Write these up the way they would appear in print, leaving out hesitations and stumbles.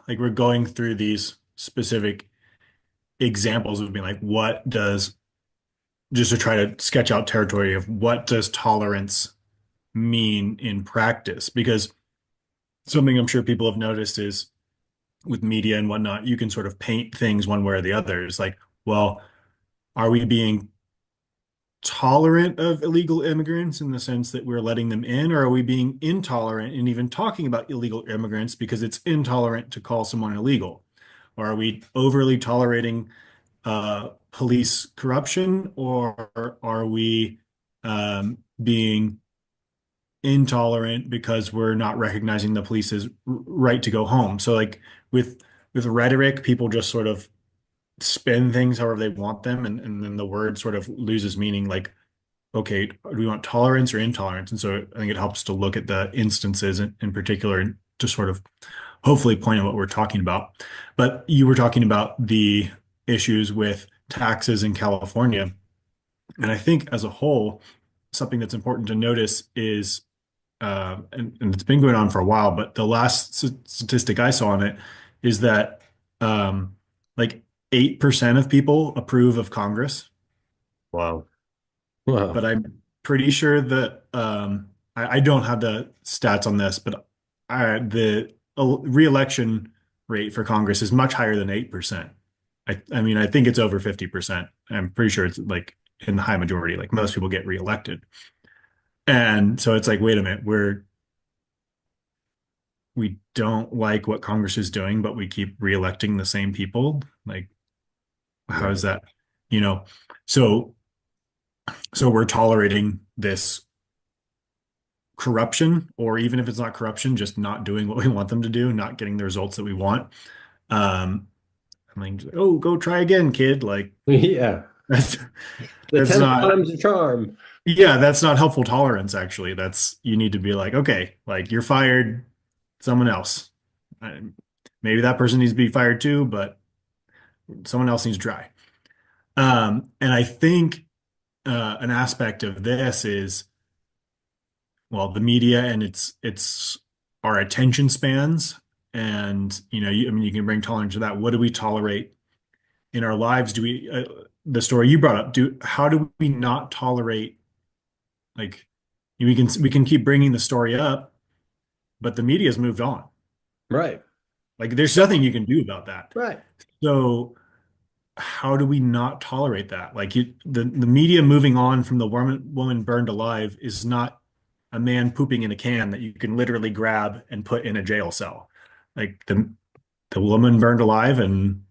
like we're going through these specific examples of being like, what does just to try to sketch out territory of what does tolerance mean in practice? Because something I'm sure people have noticed is with media and whatnot, you can sort of paint things one way or the other. It's like, well, are we being tolerant of illegal immigrants in the sense that we're letting them in, or are we being intolerant and even talking about illegal immigrants because it's intolerant to call someone illegal? Or are we overly tolerating police corruption, or are we being intolerant because we're not recognizing the police's right to go home? So like with rhetoric, people just sort of spin things however they want them, and then the word sort of loses meaning. Like, okay, do we want tolerance or intolerance? And so I think it helps to look at the instances in particular and to sort of hopefully point out what we're talking about. But you were talking about the issues with taxes in California. And I think as a whole, something that's important to notice is, and it's been going on for a while, but the last statistic I saw on it is that like 8% of people approve of Congress, Wow. Wow. but I'm pretty sure that I don't have the stats on this, but the reelection rate for Congress is much higher than 8%. I mean, I think it's over 50%. I'm pretty sure it's like in the high majority, like most people get reelected. And so it's like, wait a minute, we don't like what Congress is doing, but we keep reelecting the same people. Like, how is Right. that? You know, so we're tolerating this corruption, or even if it's not corruption, just not doing what we want them to do, not getting the results that we want. Um, I mean, oh, go try again, kid. Like Yeah. that's The that's 10th not, time's a charm. yeah, that's not helpful tolerance, actually. That's you need to be like, okay, like you're fired, someone else. Uh, Maybe that person needs to be fired too, but someone else needs to try. And I think an aspect of this is, well, the media and it's our attention spans. And I mean, you can bring tolerance to that. What do we tolerate in our lives? Do we the story you brought up? Do How do we not tolerate, like, we can keep bringing the story up, but the media's moved on. Right. Like, there's nothing you can do about that. Right. So how do we not tolerate that? Like, the media moving on from the woman burned alive is not a man pooping in a can that you can literally grab and put in a jail cell. Like, the woman burned alive, and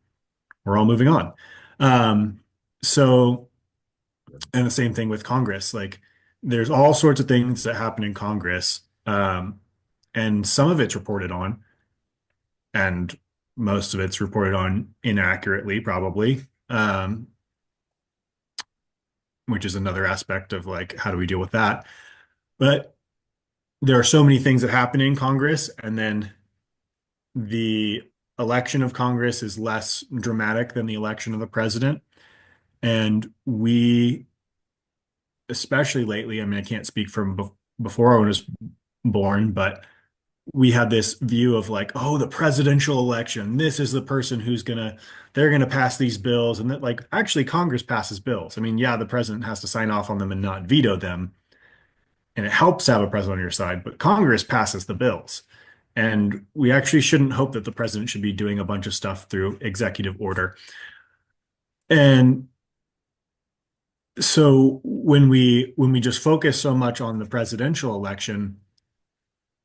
we're all moving on. Um, so, and the same thing with Congress. Like, there's all sorts of things that happen in Congress, and some of it's reported on, and most of it's reported on inaccurately, probably. Which is another aspect of like, how do we deal with that? But there are so many things that happen in Congress, and then the election of Congress is less dramatic than the election of the president. And we, especially lately, I mean, I can't speak from before I was born, but we had this view of like, oh, the presidential election, this is the person they're gonna pass these bills. And that, like, actually Congress passes bills. I mean, yeah, the president has to sign off on them and not veto them, and it helps to have a president on your side, but Congress passes the bills. And we actually shouldn't hope that the president should be doing a bunch of stuff through executive order. And so when we just focus so much on the presidential election,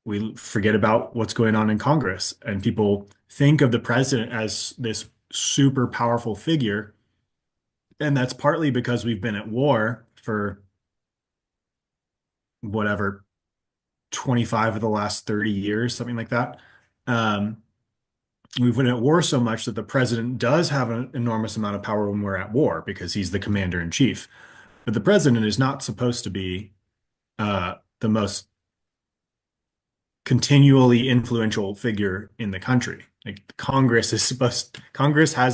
we forget about what's going on in Congress. And people think of the president as this super powerful figure. And that's partly because we've been at war for whatever, 25 of the last 30 years, something like that. Um, we've been at war so much that the president does have an enormous amount of power when we're at war because he's the commander in chief. But the president is not supposed to be the most continually influential figure in the country. Like, Congress has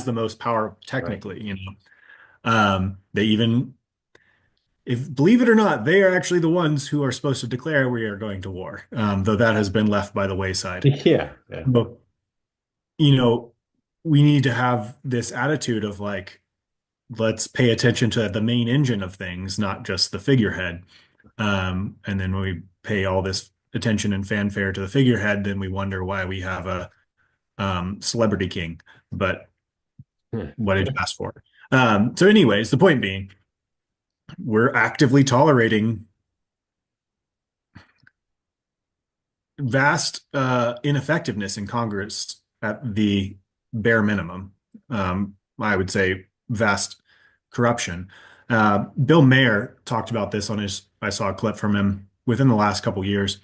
the most power Right. technically. They even, if believe it or not, they are actually the ones who are supposed to declare we are going to war, though that has been left by the wayside. Yeah. Yeah. But you know, we need to have this attitude of like, let's pay attention to the main engine of things, not just the figurehead. And then when we pay all this attention and fanfare to the figurehead, then we wonder why we have a celebrity king. But Hmm. what did you ask for? So, anyways, the point being, we're actively tolerating vast ineffectiveness in Congress at the bare minimum. I would say vast corruption. Bill Mayer talked about this on his. I saw a clip from him within the last couple years,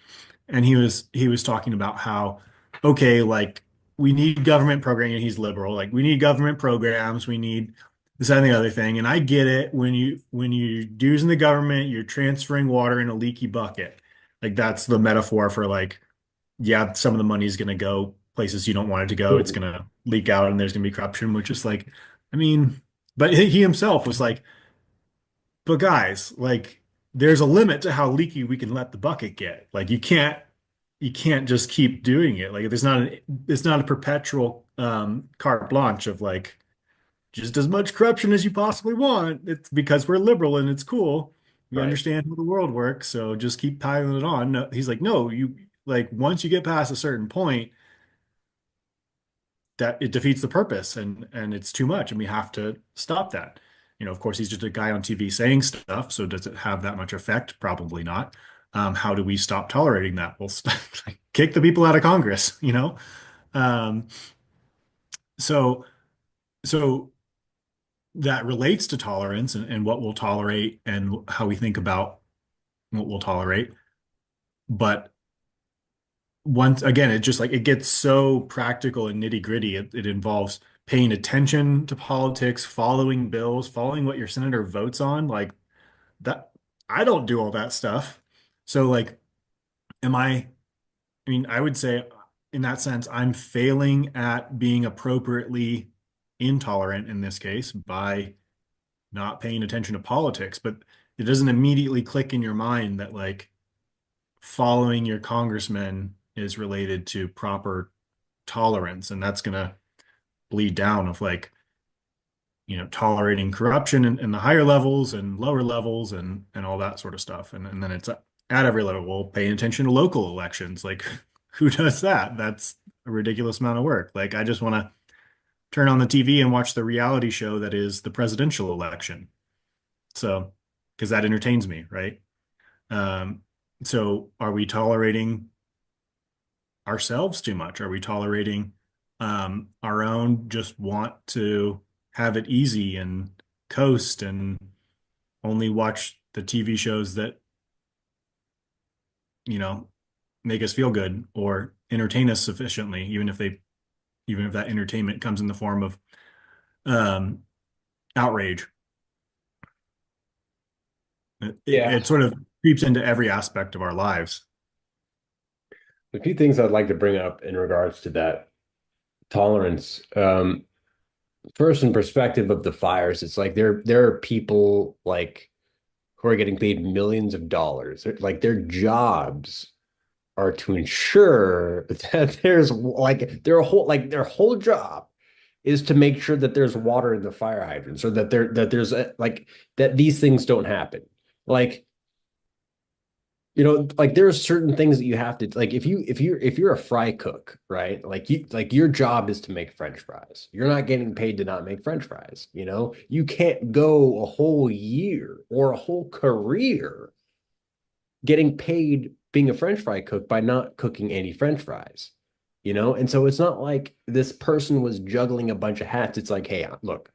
and he was talking about how okay, like we need government programming. He's liberal. Like we need government programs. We need this that, and the other thing. And I get it when you're using the government, you're transferring water in a leaky bucket. Like that's the metaphor for like, yeah, some of the money is going to go places you don't want it to go. It's going to leak out and there's going to be corruption, which is like, I mean, but he himself was like, but guys, like there's a limit to how leaky we can let the bucket get. Like you can't just keep doing it. Like it's not a perpetual carte blanche of like just as much corruption as you possibly want. It's because we're liberal and it's cool. We Right. understand how the world works, so just keep piling it on. No, he's like, no, you like once you get past a certain point, that it defeats the purpose and it's too much, and we have to stop that. Of course, he's just a guy on TV saying stuff, so does it have that much effect? Probably not. How do we stop tolerating that? We'll kick the people out of Congress, you know? Um, so so that relates to tolerance and what we'll tolerate and how we think about what we'll tolerate. But once again, it just like it gets so practical and nitty gritty. It involves paying attention to politics, following bills, following what your senator votes on. Like that, I don't do all that stuff. So like, am I mean, I would say in that sense, I'm failing at being appropriately intolerant in this case by not paying attention to politics, but it doesn't immediately click in your mind that like following your congressman is related to proper tolerance, and that's gonna bleed down of like, tolerating corruption in the higher levels and lower levels and all that sort of stuff. And then it's at every level, paying attention to local elections. Like, who does that? That's a ridiculous amount of work. Like, I just want to turn on the TV and watch the reality show that is the presidential election. So, because that entertains me, right? Um, so are we tolerating ourselves too much? Are we tolerating our own just want to have it easy and coast and only watch the TV shows that, you know, make us feel good or entertain us sufficiently, even if that entertainment comes in the form of um, outrage. It Yeah. sort of creeps into every aspect of our lives. A few things I'd like to bring up in regards to that tolerance. First, in perspective of the fires, it's like there are people like who are getting paid millions of dollars. Like their jobs are to ensure that there's like their whole job is to make sure that there's water in the fire hydrants or that there's like that these things don't happen. Like like there are certain things that you have to like if you're a fry cook, right? Like your job is to make French fries. You're not getting paid to not make French fries, you know? You can't go a whole year or a whole career getting paid being a French fry cook by not cooking any French fries, you know? And so it's not like this person was juggling a bunch of hats. It's like, hey, look,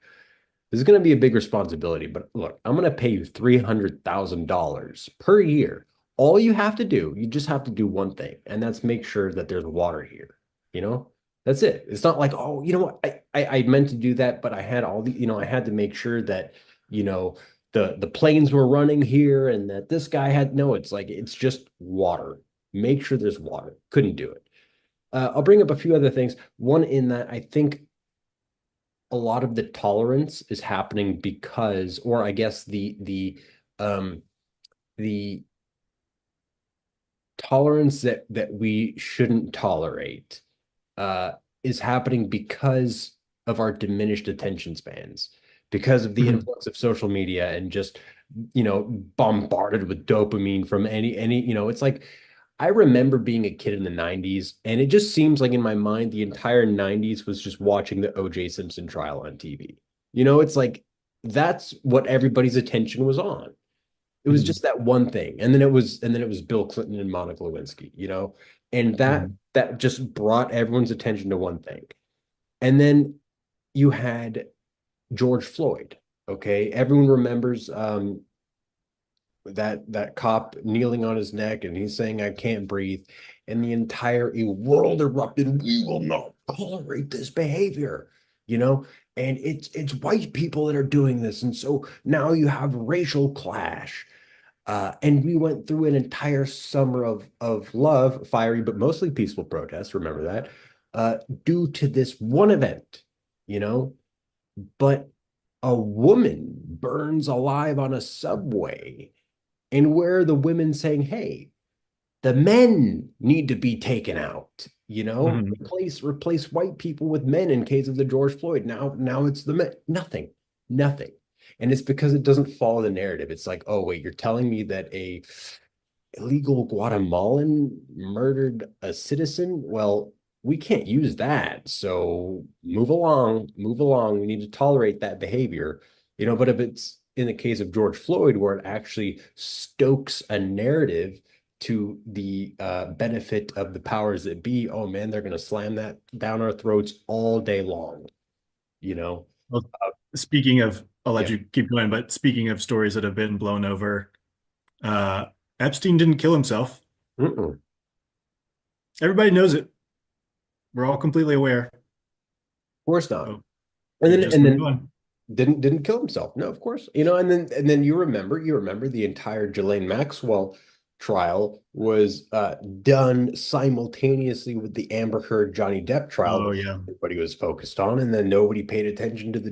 this is going to be a big responsibility, but look, I'm going to pay you $300,000 per year. All you have to do, you just have to do one thing, and that's make sure that there's water here. You know, that's it. It's not like, oh, you know what, I meant to do that, but I had all the, I had to make sure that, you know, the planes were running here and that this guy had no, it's like it's just water. Make sure there's water. Couldn't do it. I'll bring up a few other things. One in that I think a lot of the tolerance is happening because, or I guess the tolerance that we shouldn't tolerate is happening because of our diminished attention spans, because of the Mhm. influx of social media and just, bombarded with dopamine from it's like I remember being a kid in the 90s, and it just seems like in my mind the entire 90s was just watching the OJ Simpson trial on TV. It's like that's what everybody's attention was on. It was Mhm. just that one thing. And then it was Bill Clinton and Monica Lewinsky. And that Mhm. that just brought everyone's attention to one thing. And then you had George Floyd. Okay. Everyone remembers that cop kneeling on his neck and he's saying, I can't breathe. And the entire world erupted. We will not tolerate this behavior, you know? And it's white people that are doing this. And so now you have racial clash. And we went through an entire summer of love, fiery, but mostly peaceful protests. Remember that, due to this one event, you know. But a woman burns alive on a subway, and where are the women saying, "Hey, the men need to be taken out"? Mhm. Replace white people with men in case of the George Floyd. Now it's the men. Nothing, nothing. And it's because it doesn't follow the narrative. It's like, oh wait, you're telling me that a illegal Guatemalan murdered a citizen? Well, we can't use that. So move along, move along. We need to tolerate that behavior. But if it's in the case of George Floyd, where it actually stokes a narrative to the benefit of the powers that be, oh man, they're going to slam that down our throats all day long, you know? Well, speaking of, I'll let Yeah. you keep going, but speaking of stories that have been blown over, uh, Epstein didn't kill himself. Mm-mm. Everybody knows it. We're all completely aware. Of course not. So And we then just and move then on. didn't kill himself. No, of course. And then you remember the entire Ghislaine Maxwell trial was done simultaneously with the Amber Heard Johnny Depp trial Oh that yeah. everybody was focused on, and then nobody paid attention to the